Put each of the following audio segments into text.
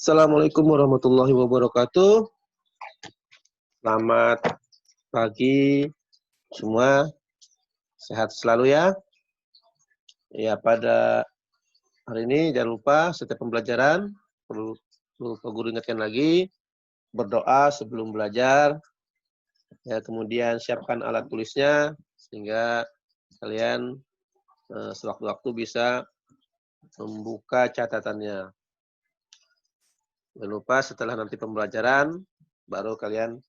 Assalamualaikum warahmatullahi wabarakatuh. Selamat pagi semua. Sehat selalu ya. Ya, pada hari ini jangan lupa setiap pembelajaran perlu Pak Guru ingatkan lagi berdoa sebelum belajar. Ya, kemudian siapkan alat tulisnya sehingga kalian sewaktu-waktu bisa membuka catatannya. Jangan lupa setelah nanti pembelajaran baru kalian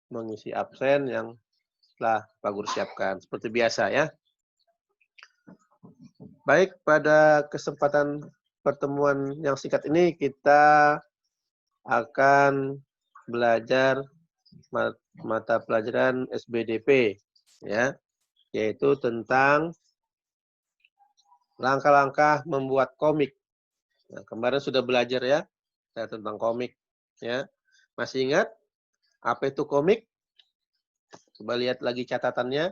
mengisi absen yang telah Pak Guru siapkan. Seperti biasa ya. Baik, pada kesempatan pertemuan yang singkat ini kita akan belajar mata pelajaran SBDP ya, yaitu tentang langkah-langkah membuat komik. Nah, kemarin sudah belajar ya tentang komik ya. Masih ingat apa itu komik? Coba lihat lagi catatannya.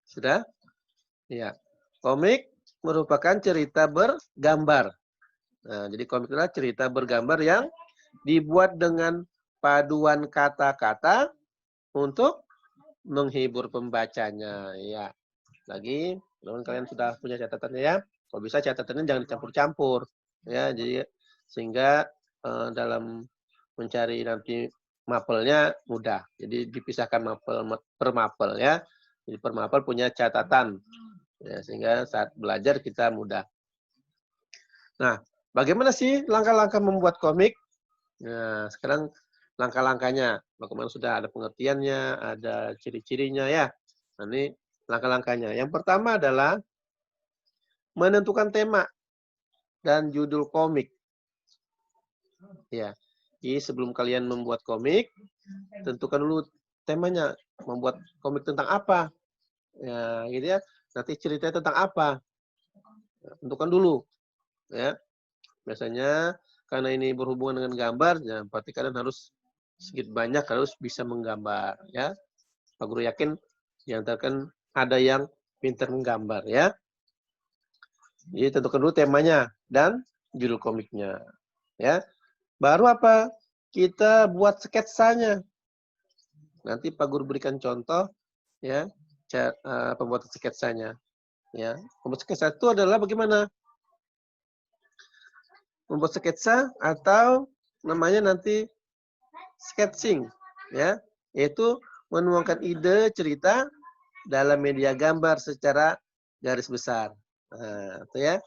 Sudah? Ya. Komik merupakan cerita bergambar. Nah, jadi komik adalah cerita bergambar yang dibuat dengan paduan kata-kata untuk menghibur pembacanya. Ya. Lagi, teman kalian sudah punya catatannya ya. Kalau bisa catatannya jangan dicampur-campur. Ya, jadi sehingga dalam mencari nanti mapelnya mudah. Jadi dipisahkan mapel per mapel ya. Jadi per mapel punya catatan. Ya, sehingga saat belajar kita mudah. Nah, bagaimana sih langkah-langkah membuat komik? Nah, sekarang langkah-langkahnya. Kemarin sudah ada pengertiannya, ada ciri-cirinya ya. Nah, ini langkah-langkahnya. Yang pertama adalah menentukan tema dan judul komik. Ya, jadi sebelum kalian membuat komik, tentukan dulu temanya. Membuat komik tentang apa? Ya, gitu ya. Nanti ceritanya tentang apa? Tentukan dulu. Ya, biasanya karena ini berhubungan dengan gambar, ya berarti kalian harus sedikit banyak harus bisa menggambar. Ya, Pak Guru yakin yang terkan ada yang pintar menggambar. Ya, jadi tentukan dulu temanya dan judul komiknya. Ya, baru apa? Kita buat sketsanya. Nanti Pak Guru berikan contoh ya pembuatan sketsanya. Ya, membuat sketsa itu adalah bagaimana? Membuat sketsa atau namanya nanti sketching ya, yaitu menuangkan ide cerita dalam media gambar secara garis besar. Nah, itu ya.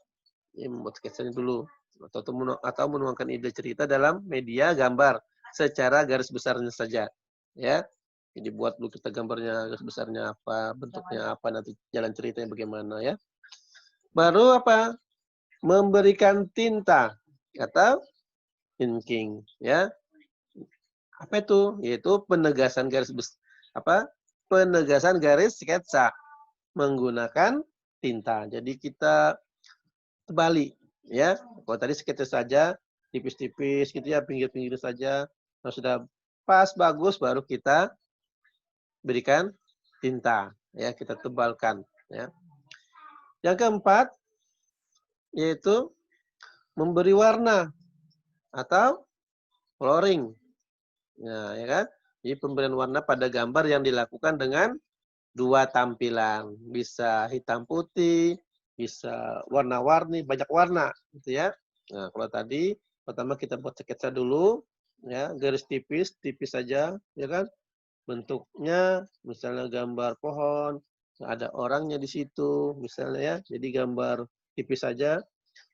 Ini membuat sketsanya dulu atau menuangkan ide cerita dalam media gambar secara garis besarnya saja ya. Jadi buat dulu kita gambarnya garis besarnya apa, bentuknya apa, nanti jalan ceritanya bagaimana ya. Baru apa? Memberikan tinta atau inking ya. Apa itu? Yaitu penegasan garis penegasan garis sketsa menggunakan tinta. Jadi kita terbalik ya. Kalau tadi sketsa saja tipis-tipis gitu ya, pinggir-pinggir saja. Kalau sudah pas bagus baru kita berikan tinta ya, kita tebalkan ya. Yang keempat yaitu memberi warna atau coloring. Nah, ya kan? Jadi pemberian warna pada gambar yang dilakukan dengan dua tampilan. Bisa hitam putih, bisa warna-warni, banyak warna gitu ya. Nah, kalau tadi pertama kita buat sketsa dulu ya, garis tipis, tipis saja ya kan. Bentuknya misalnya gambar pohon, ada orangnya di situ misalnya ya. Jadi gambar tipis saja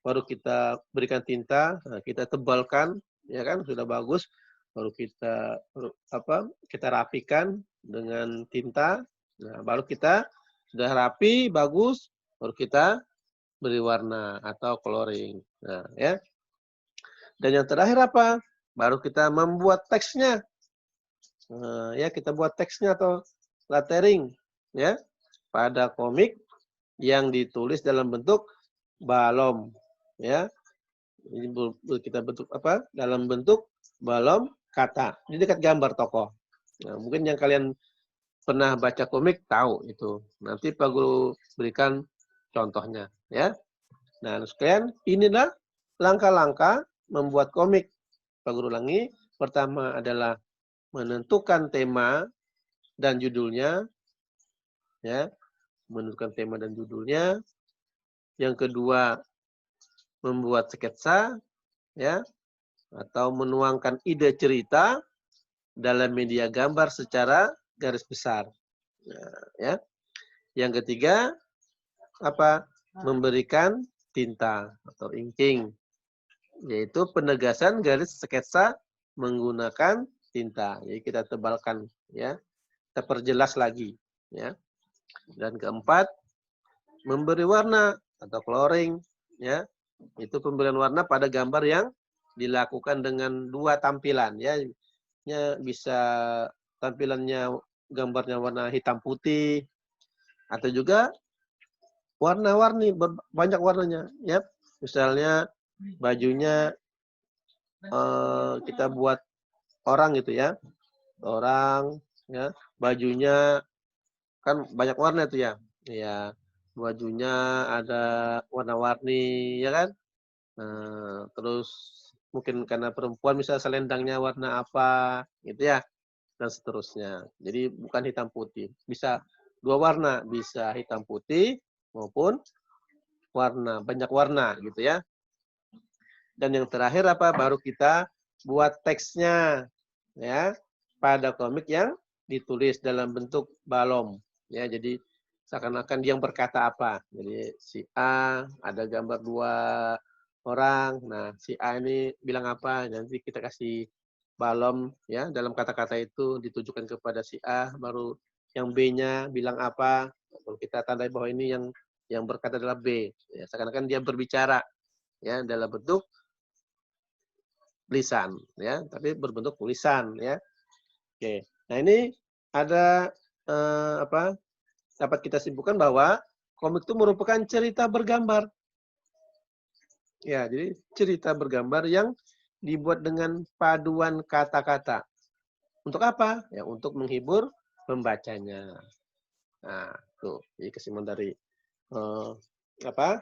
baru kita berikan tinta, nah, kita tebalkan ya kan, sudah bagus. Baru kita rapikan dengan tinta. Nah, baru kita sudah rapi, bagus, baru kita beri warna atau coloring. Nah, ya. Dan yang terakhir apa? Baru kita membuat teksnya. Nah, ya, kita buat teksnya atau lettering ya pada komik yang ditulis dalam bentuk balon ya. Ini kita bentuk apa? Dalam bentuk balon kata. Ini dekat gambar tokoh. Nah, mungkin yang kalian pernah baca komik tahu itu. Nanti Pak Guru berikan contohnya ya. Nah, sekalian inilah langkah-langkah membuat komik. Pak Guru ulangi. Pertama adalah menentukan tema dan judulnya, ya, menentukan tema dan judulnya. Yang kedua, membuat sketsa, ya, atau menuangkan ide cerita dalam media gambar secara garis besar. Nah, ya. Yang ketiga, apa? Memberikan tinta atau inking, yaitu penegasan garis sketsa menggunakan tinta. Jadi kita tebalkan, ya, kita perjelas lagi, ya. Dan keempat, memberi warna atau coloring, ya. Itu pemberian warna pada gambar yang dilakukan dengan dua tampilan, ya. Bisa tampilannya gambarnya warna hitam putih atau juga warna-warni, banyak warnanya, ya. Misalnya bajunya kita buat orang gitu ya. Orang, ya, bajunya kan banyak warna itu ya. Ya, bajunya ada warna-warni, ya kan? Terus mungkin karena perempuan misalnya selendangnya warna apa, gitu ya, dan seterusnya. Jadi bukan hitam putih, bisa dua warna, bisa hitam putih maupun banyak warna gitu ya. Dan yang terakhir apa? Baru kita buat teksnya, ya, pada komik yang ditulis dalam bentuk balon, ya. Jadi seakan-akan dia yang berkata apa. Jadi si A ada gambar dua orang. Nah, si A ini bilang apa? Nanti kita kasih balon, ya, dalam kata-kata itu ditujukan kepada si A, baru yang B-nya bilang apa? Lalu kita tandai bahwa ini yang berkata adalah B. Ya, seakan-akan dia berbicara, ya, dalam bentuk lisan, ya, tapi berbentuk tulisan, ya. Oke. Nah, ini ada apa? Dapat kita simpulkan bahwa komik itu merupakan cerita bergambar. Ya, jadi cerita bergambar yang dibuat dengan paduan kata-kata. Untuk apa? Ya, untuk menghibur pembacanya. Nah, tuh, ini kesimpulan dari apa?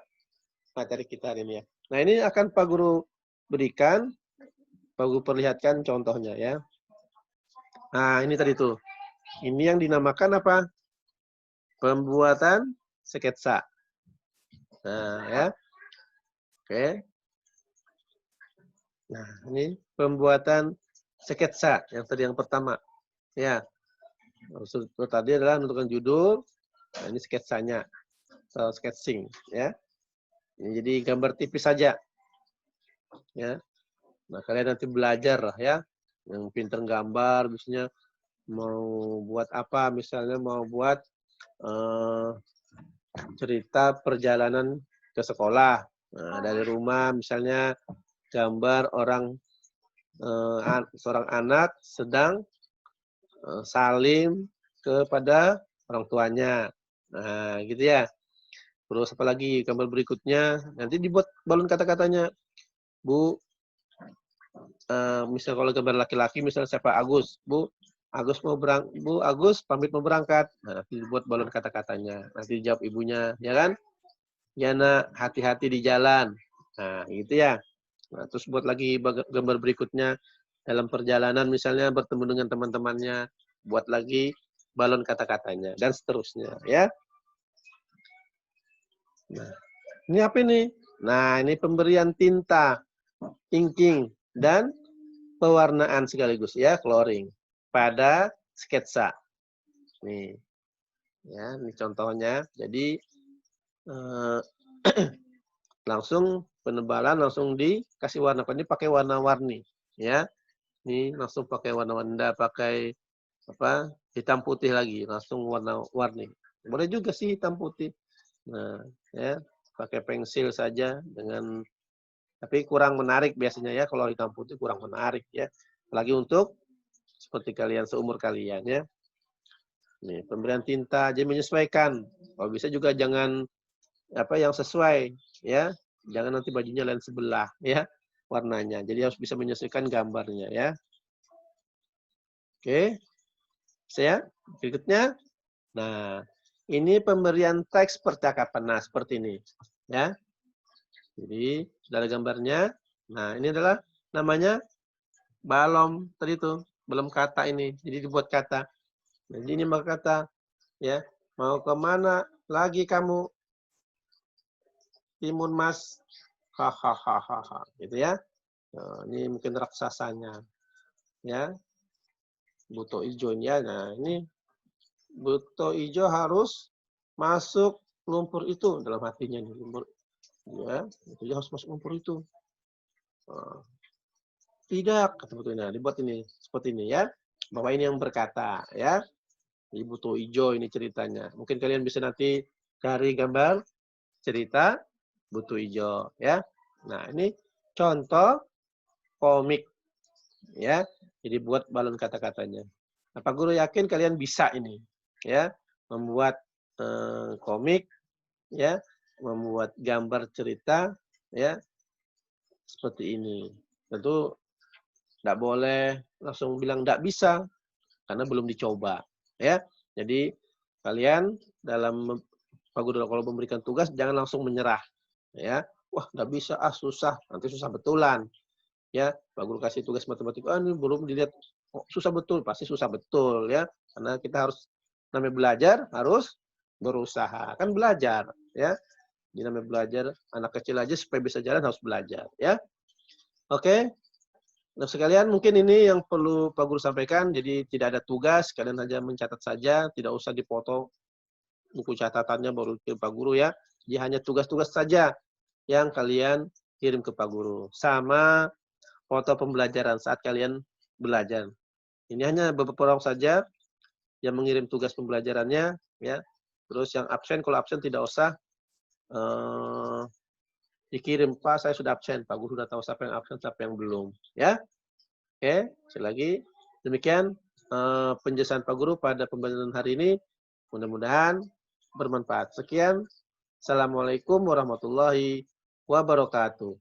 Materi kita hari ini ya. Nah, ini akan Pak Guru berikan, Pak Guru perlihatkan contohnya ya. Nah, ini tadi tuh. Ini yang dinamakan apa? Pembuatan sketsa. Nah, ya. Oke. Nah, ini pembuatan sketsa yang tadi yang pertama. Ya. Maksud tadi adalah menentukan judul. Nah, ini sketsanya. So, sketching, ya. Ini jadi gambar tipis saja. Ya. Nah, kalian nanti belajar lah ya. Yang pintar gambar biasanya mau buat apa? Misalnya mau buat cerita perjalanan ke sekolah. Nah, dari rumah misalnya gambar seorang anak sedang salim kepada orang tuanya. Nah, gitu ya. Terus apalagi gambar berikutnya nanti dibuat balon kata-katanya. Bu, misal kalau gambar laki-laki misalnya siapa Agus, Bu Agus pamit mau berangkat. Nah, nanti dibuat balon kata-katanya. Nanti dijawab ibunya, ya kan? Ya nak, hati-hati di jalan. Nah, gitu ya. Nah, terus buat lagi gambar berikutnya dalam perjalanan misalnya bertemu dengan teman-temannya, buat lagi balon kata-katanya dan seterusnya, ya. Nah, ini apa ini? Nah, ini pemberian tinta, inking dan pewarnaan sekaligus ya, coloring pada sketsa. Nih. Ya, ini contohnya. Jadi langsung penebalan langsung dikasih warna. Ini pakai warna-warni, ya. Ini langsung pakai warna-warni, enggak pakai apa? Hitam putih lagi, langsung warna-warni. Boleh juga sih hitam putih. Nah, ya, pakai pensil saja tapi kurang menarik biasanya ya, kalau hitam putih kurang menarik ya. Apalagi untuk seperti kalian seumur kalian ya. Nih, pemberian tinta jadi menyesuaikan. Kalau bisa juga jangan apa yang sesuai ya. Jangan nanti bajunya lain sebelah ya warnanya. Jadi harus bisa menyesuaikan gambarnya ya. Oke. Saya berikutnya. Nah, ini pemberian teks percakapan. Nah, seperti ini ya. Jadi sudah ada gambarnya. Nah, ini adalah namanya balon tadi itu, belum kata ini. Jadi dibuat kata. Jadi ini maka kata ya, mau kemana lagi kamu Timun Mas? Hahaha, gitu ya. Nah, ini mungkin raksasanya ya. Buto ijo ya. Nah, ini buto ijo harus masuk lumpur itu dalam hatinya nih, lumpur ya. Buto ijo harus masuk lumpur itu. Nah, tidak, kata butuhnya. Dibuat ini seperti ini ya. Bahwa ini yang berkata ya. Jadi buto ijo ini ceritanya. Mungkin kalian bisa nanti cari gambar cerita buto ijo ya. Nah, ini contoh komik ya. Jadi buat balon kata-katanya. Nah, Pak Guru yakin kalian bisa ini ya, membuat komik ya, membuat gambar cerita ya seperti ini. Tentu tidak boleh langsung bilang tidak bisa karena belum dicoba ya. Jadi kalian dalam Pak Guru kalau memberikan tugas jangan langsung menyerah ya. Wah, tidak bisa, susah, nanti susah betulan. Ya, Pak Guru kasih tugas matematika, ini belum dilihat, oh, susah betul, pasti susah betul ya. Karena kita harus namanya belajar harus berusaha. Kan belajar ya. Jadi namanya belajar, anak kecil aja supaya bisa jalan harus belajar ya. Oke. Nah, sekalian mungkin ini yang perlu Pak Guru sampaikan. Jadi tidak ada tugas, kalian hanya mencatat saja, tidak usah dipoto buku catatannya baru ke Pak Guru ya. Jadi hanya tugas-tugas saja yang kalian kirim ke Pak Guru. Sama foto pembelajaran saat kalian belajar. Ini hanya beberapa orang saja yang mengirim tugas pembelajarannya, ya. Terus yang absen, kalau absen tidak usah dikirim, Pak saya sudah absen, Pak Guru sudah tahu siapa yang absen, siapa yang belum, ya. Oke, sekali lagi demikian penjelasan Pak Guru pada pembelajaran hari ini. Mudah-mudahan bermanfaat. Sekian. Assalamualaikum warahmatullahi wabarakatuh.